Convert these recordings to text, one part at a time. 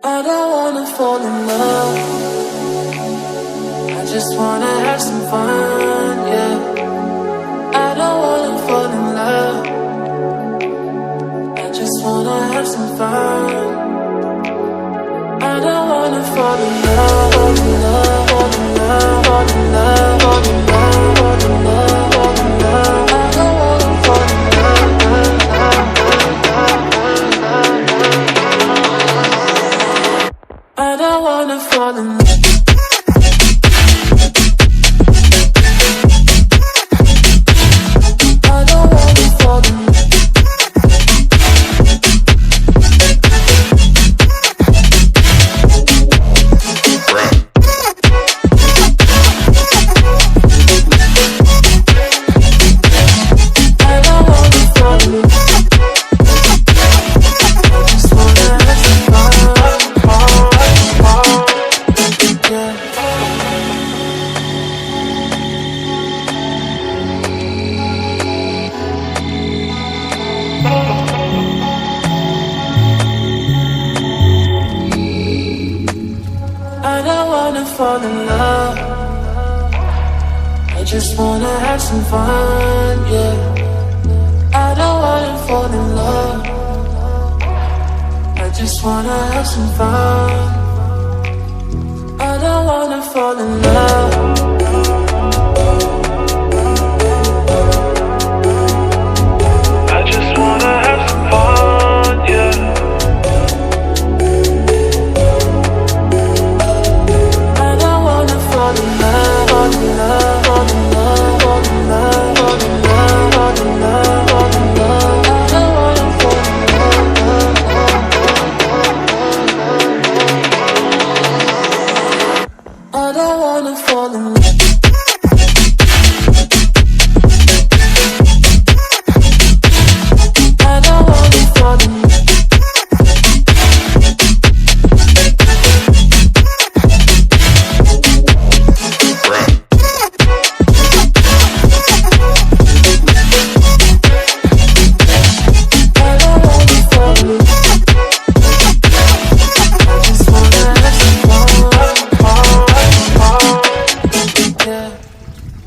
I don't wanna fall in love. I just wanna have some fun, yeah. I don't wanna fall in love. I just wanna have some fun. I don't wanna fall in love, fall in love, fall in love, fall in love, fall in love, fall in love, fall in love. I don't wanna fall in love, I don't wanna fall in love. I don't wanna fall in love. I just wanna have some fun, yeah. I don't wanna fall in love. I just wanna have some fun. I don't wanna fall in love. I just wanna have some fun, yeah. I don't wanna fall in love, fall in love, fall in love, fall in love, fall in love, fall in love, fall in love. I don't wanna fall in love. I don't wanna fall in love.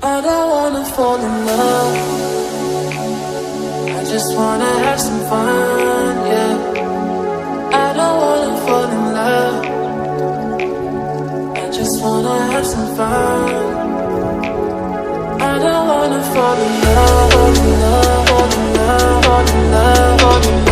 I don't wanna fall in love. I just wanna have some fun, yeah. I don't wanna fall in love. I just wanna have some fun. I don't wanna fall in love, fall in love, fall in love, fall in love, fall in love.